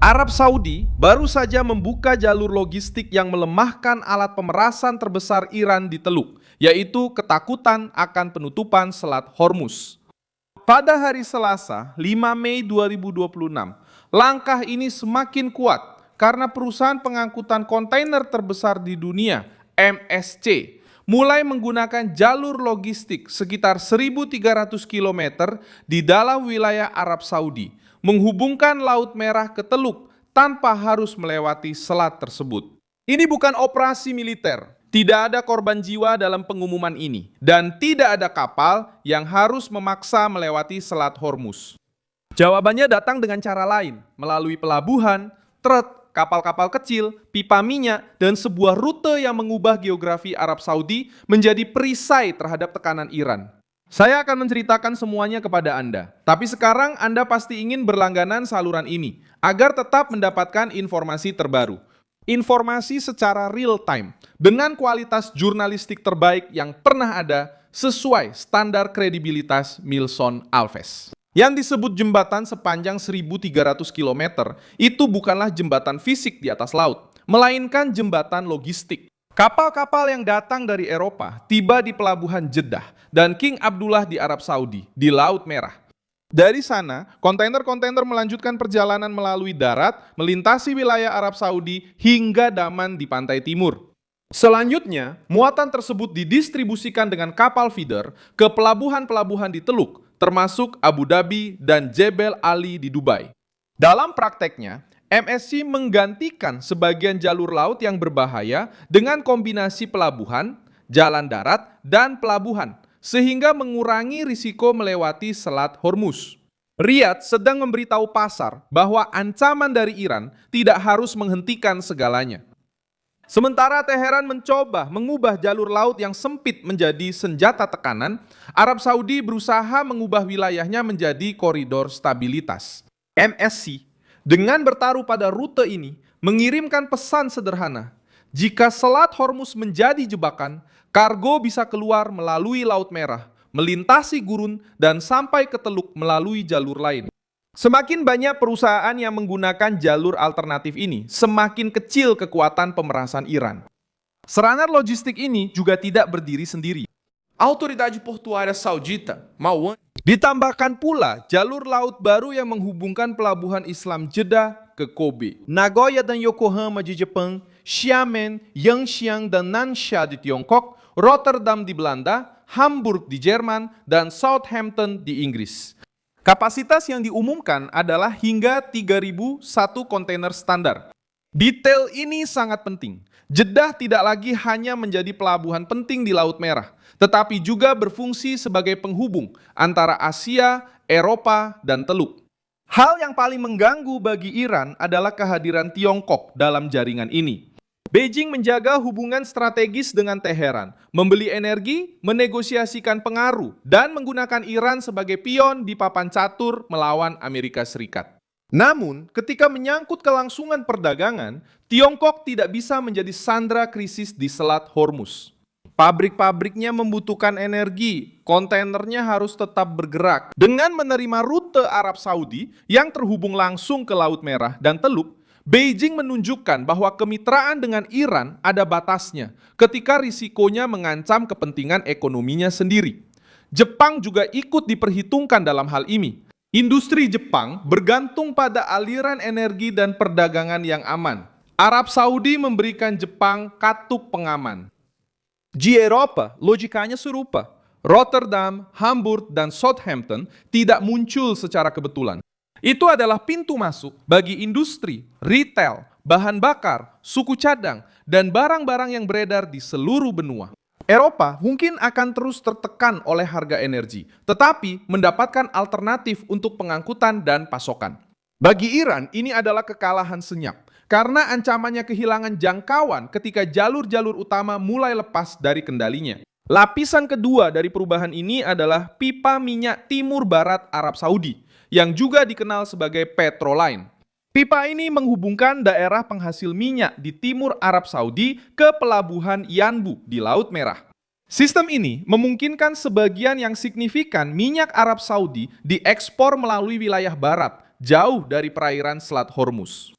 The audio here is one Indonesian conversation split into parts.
Arab Saudi baru saja membuka jalur logistik yang melemahkan alat pemerasan terbesar Iran di Teluk, yaitu ketakutan akan penutupan Selat Hormuz. Pada hari Selasa, 5 Mei 2026, langkah ini semakin kuat karena perusahaan pengangkutan kontainer terbesar di dunia, MSC, mulai menggunakan jalur logistik sekitar 1.300 km di dalam wilayah Arab Saudi, menghubungkan Laut Merah ke Teluk tanpa harus melewati selat tersebut. Ini bukan operasi militer, tidak ada korban jiwa dalam pengumuman ini, dan tidak ada kapal yang harus memaksa melewati Selat Hormuz. Jawabannya datang dengan cara lain, melalui pelabuhan, truk, kapal-kapal kecil, pipa minyak, dan sebuah rute yang mengubah geografi Arab Saudi menjadi perisai terhadap tekanan Iran. Saya akan menceritakan semuanya kepada Anda, tapi sekarang Anda pasti ingin berlangganan saluran ini, agar tetap mendapatkan informasi terbaru. Informasi secara real time, dengan kualitas jurnalistik terbaik yang pernah ada, sesuai standar kredibilitas Milson Alves. Yang disebut jembatan sepanjang 1.300 km, itu bukanlah jembatan fisik di atas laut, melainkan jembatan logistik. Kapal-kapal yang datang dari Eropa tiba di pelabuhan Jeddah dan King Abdullah di Arab Saudi, di Laut Merah. Dari sana, kontainer-kontainer melanjutkan perjalanan melalui darat, melintasi wilayah Arab Saudi hingga Daman di pantai timur. Selanjutnya, muatan tersebut didistribusikan dengan kapal feeder ke pelabuhan-pelabuhan di Teluk, termasuk Abu Dhabi dan Jebel Ali di Dubai. Dalam prakteknya, MSC menggantikan sebagian jalur laut yang berbahaya dengan kombinasi pelabuhan, jalan darat, dan pelabuhan, sehingga mengurangi risiko melewati Selat Hormuz. Riyadh sedang memberitahu pasar bahwa ancaman dari Iran tidak harus menghentikan segalanya. Sementara Teheran mencoba mengubah jalur laut yang sempit menjadi senjata tekanan, Arab Saudi berusaha mengubah wilayahnya menjadi koridor stabilitas. MSC dengan bertaruh pada rute ini, mengirimkan pesan sederhana. Jika Selat Hormuz menjadi jebakan, kargo bisa keluar melalui Laut Merah, melintasi gurun, dan sampai ke Teluk melalui jalur lain. Semakin banyak perusahaan yang menggunakan jalur alternatif ini, semakin kecil kekuatan pemerasan Iran. Serangan logistik ini juga tidak berdiri sendiri. Autoridade Portuária Saudita, Mawon, ditambahkan pula jalur laut baru yang menghubungkan pelabuhan Islam Jeddah ke Kobe, Nagoya dan Yokohama di Jepang, Xiamen, Yangshan dan Nansha di Tiongkok, Rotterdam di Belanda, Hamburg di Jerman, dan Southampton di Inggris. Kapasitas yang diumumkan adalah hingga 3.001 kontainer standar. Detail ini sangat penting. Jeddah tidak lagi hanya menjadi pelabuhan penting di Laut Merah, tetapi juga berfungsi sebagai penghubung antara Asia, Eropa, dan Teluk. Hal yang paling mengganggu bagi Iran adalah kehadiran Tiongkok dalam jaringan ini. Beijing menjaga hubungan strategis dengan Teheran, membeli energi, menegosiasikan pengaruh, dan menggunakan Iran sebagai pion di papan catur melawan Amerika Serikat. Namun, ketika menyangkut kelangsungan perdagangan, Tiongkok tidak bisa menjadi sandera krisis di Selat Hormuz. Pabrik-pabriknya membutuhkan energi, kontainernya harus tetap bergerak. Dengan menerima rute Arab Saudi yang terhubung langsung ke Laut Merah dan Teluk, Beijing menunjukkan bahwa kemitraan dengan Iran ada batasnya ketika risikonya mengancam kepentingan ekonominya sendiri. Jepang juga ikut diperhitungkan dalam hal ini. Industri Jepang bergantung pada aliran energi dan perdagangan yang aman. Arab Saudi memberikan Jepang katup pengaman. Di Eropa, logikanya serupa. Rotterdam, Hamburg, dan Southampton tidak muncul secara kebetulan. Itu adalah pintu masuk bagi industri, retail, bahan bakar, suku cadang, dan barang-barang yang beredar di seluruh benua. Eropa mungkin akan terus tertekan oleh harga energi, tetapi mendapatkan alternatif untuk pengangkutan dan pasokan. Bagi Iran, ini adalah kekalahan senyap, karena ancamannya kehilangan jangkauan ketika jalur-jalur utama mulai lepas dari kendalinya. Lapisan kedua dari perubahan ini adalah pipa minyak timur barat Arab Saudi, yang juga dikenal sebagai Petroline. Pipa ini menghubungkan daerah penghasil minyak di timur Arab Saudi ke pelabuhan Yanbu di Laut Merah. Sistem ini memungkinkan sebagian yang signifikan minyak Arab Saudi diekspor melalui wilayah barat, jauh dari perairan Selat Hormuz.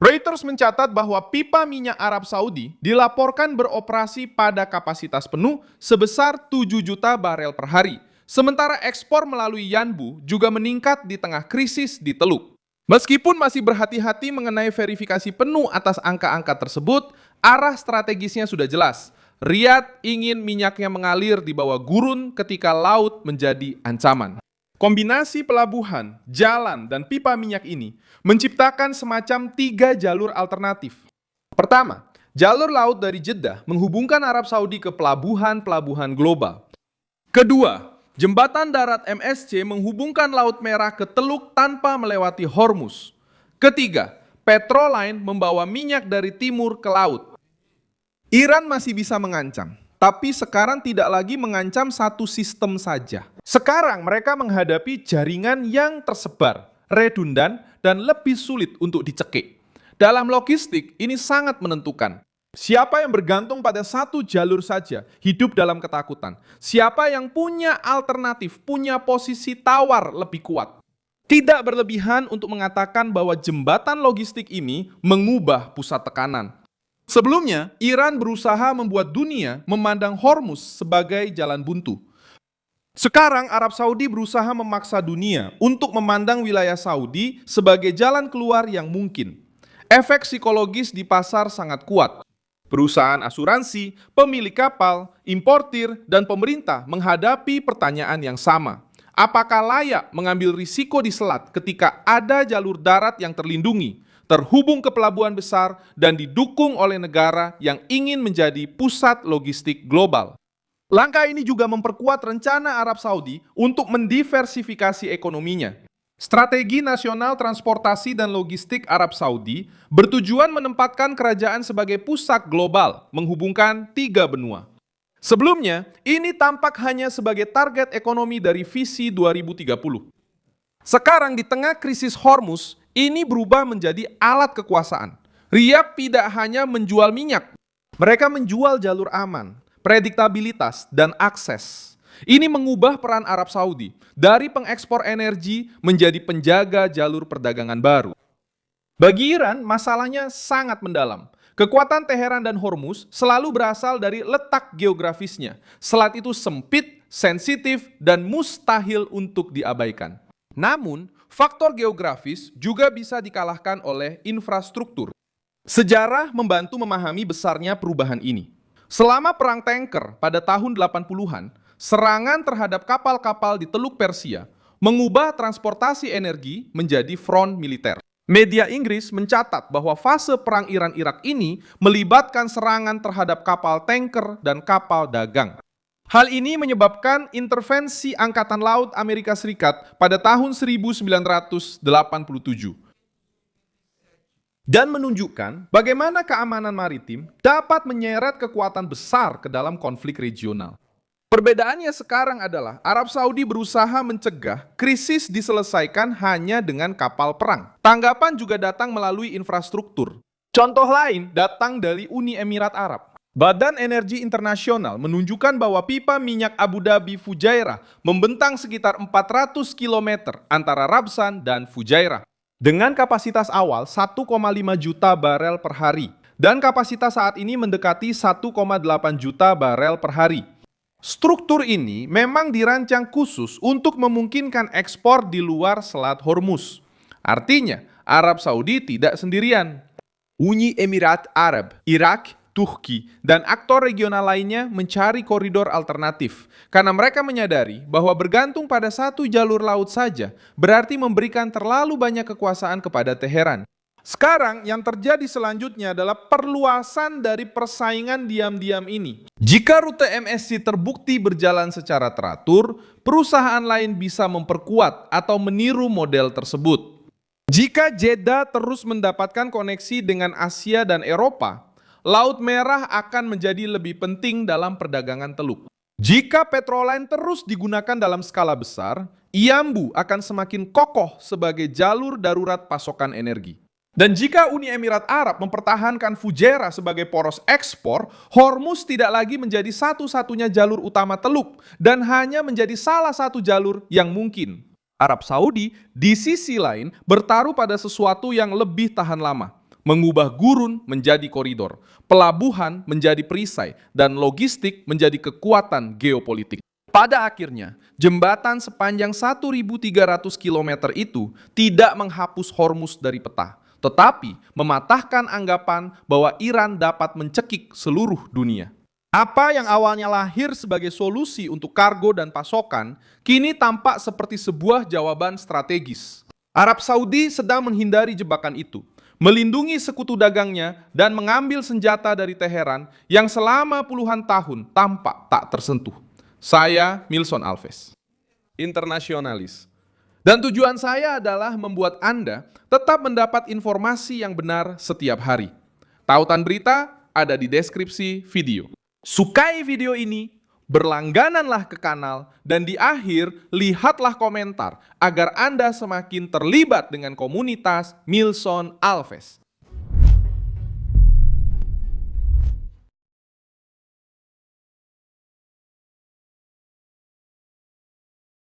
Reuters mencatat bahwa pipa minyak Arab Saudi dilaporkan beroperasi pada kapasitas penuh sebesar 7 juta barel per hari, sementara ekspor melalui Yanbu juga meningkat di tengah krisis di Teluk. Meskipun masih berhati-hati mengenai verifikasi penuh atas angka-angka tersebut, arah strategisnya sudah jelas. Riyadh ingin minyaknya mengalir di bawah gurun ketika laut menjadi ancaman. Kombinasi pelabuhan, jalan, dan pipa minyak ini menciptakan semacam 3 jalur alternatif. Pertama, jalur laut dari Jeddah menghubungkan Arab Saudi ke pelabuhan-pelabuhan global. Kedua, jembatan darat MSC menghubungkan Laut Merah ke Teluk tanpa melewati Hormuz. Ketiga, Petroline membawa minyak dari timur ke laut. Iran masih bisa mengancam, tapi sekarang tidak lagi mengancam satu sistem saja. Sekarang mereka menghadapi jaringan yang tersebar, redundan, dan lebih sulit untuk dicekik. Dalam logistik, ini sangat menentukan. Siapa yang bergantung pada satu jalur saja, hidup dalam ketakutan. Siapa yang punya alternatif, punya posisi tawar lebih kuat. Tidak berlebihan untuk mengatakan bahwa jembatan logistik ini mengubah pusat tekanan. Sebelumnya, Iran berusaha membuat dunia memandang Hormuz sebagai jalan buntu. Sekarang Arab Saudi berusaha memaksa dunia untuk memandang wilayah Saudi sebagai jalan keluar yang mungkin. Efek psikologis di pasar sangat kuat. Perusahaan asuransi, pemilik kapal, importir, dan pemerintah menghadapi pertanyaan yang sama. Apakah layak mengambil risiko di selat ketika ada jalur darat yang terlindungi, terhubung ke pelabuhan besar, dan didukung oleh negara yang ingin menjadi pusat logistik global? Langkah ini juga memperkuat rencana Arab Saudi untuk mendiversifikasi ekonominya. Strategi Nasional Transportasi dan Logistik Arab Saudi bertujuan menempatkan kerajaan sebagai pusat global, menghubungkan 3 benua. Sebelumnya, ini tampak hanya sebagai target ekonomi dari visi 2030. Sekarang di tengah krisis Hormuz, ini berubah menjadi alat kekuasaan. Riyadh tidak hanya menjual minyak, mereka menjual jalur aman, prediktabilitas, dan akses. Ini mengubah peran Arab Saudi dari pengekspor energi menjadi penjaga jalur perdagangan baru. Bagi Iran, masalahnya sangat mendalam. Kekuatan Teheran dan Hormuz selalu berasal dari letak geografisnya. Selat itu sempit, sensitif, dan mustahil untuk diabaikan. Namun, faktor geografis juga bisa dikalahkan oleh infrastruktur. Sejarah membantu memahami besarnya perubahan ini. Selama Perang Tanker pada tahun 80-an, serangan terhadap kapal-kapal di Teluk Persia mengubah transportasi energi menjadi front militer. Media Inggris mencatat bahwa fase Perang Iran-Irak ini melibatkan serangan terhadap kapal tanker dan kapal dagang. Hal ini menyebabkan intervensi Angkatan Laut Amerika Serikat pada tahun 1987. Dan menunjukkan bagaimana keamanan maritim dapat menyeret kekuatan besar ke dalam konflik regional. Perbedaannya sekarang adalah Arab Saudi berusaha mencegah krisis diselesaikan hanya dengan kapal perang. Tanggapan juga datang melalui infrastruktur. Contoh lain datang dari Uni Emirat Arab. Badan Energi Internasional menunjukkan bahwa pipa minyak Abu Dhabi Fujairah membentang sekitar 400 km antara Rabsan dan Fujairah. Dengan kapasitas awal 1,5 juta barel per hari, dan kapasitas saat ini mendekati 1,8 juta barel per hari. Struktur ini memang dirancang khusus untuk memungkinkan ekspor di luar Selat Hormuz. Artinya, Arab Saudi tidak sendirian. Uni Emirat Arab, Irak, Turki, dan aktor regional lainnya mencari koridor alternatif karena mereka menyadari bahwa bergantung pada satu jalur laut saja berarti memberikan terlalu banyak kekuasaan kepada Teheran. Sekarang yang terjadi selanjutnya adalah perluasan dari persaingan diam-diam ini. Jika rute MSC terbukti berjalan secara teratur, perusahaan lain bisa memperkuat atau meniru model tersebut. Jika Jeddah terus mendapatkan koneksi dengan Asia dan Eropa, Laut Merah akan menjadi lebih penting dalam perdagangan teluk. Jika Petroline terus digunakan dalam skala besar, Yanbu akan semakin kokoh sebagai jalur darurat pasokan energi. Dan jika Uni Emirat Arab mempertahankan Fujairah sebagai poros ekspor, Hormuz tidak lagi menjadi satu-satunya jalur utama teluk dan hanya menjadi salah satu jalur yang mungkin. Arab Saudi, di sisi lain, bertaruh pada sesuatu yang lebih tahan lama, mengubah gurun menjadi koridor, pelabuhan menjadi perisai, dan logistik menjadi kekuatan geopolitik. Pada akhirnya, jembatan sepanjang 1.300 km itu tidak menghapus Hormuz dari peta, tetapi mematahkan anggapan bahwa Iran dapat mencekik seluruh dunia. Apa yang awalnya lahir sebagai solusi untuk kargo dan pasokan, kini tampak seperti sebuah jawaban strategis. Arab Saudi sedang menghindari jebakan itu, melindungi sekutu dagangnya dan mengambil senjata dari Teheran yang selama puluhan tahun tampak tak tersentuh. Saya Milson Alves, internasionalis. Dan tujuan saya adalah membuat Anda tetap mendapat informasi yang benar setiap hari. Tautan berita ada di deskripsi video. Sukai video ini, berlanggananlah ke kanal, dan di akhir lihatlah komentar agar Anda semakin terlibat dengan komunitas Milson Alves.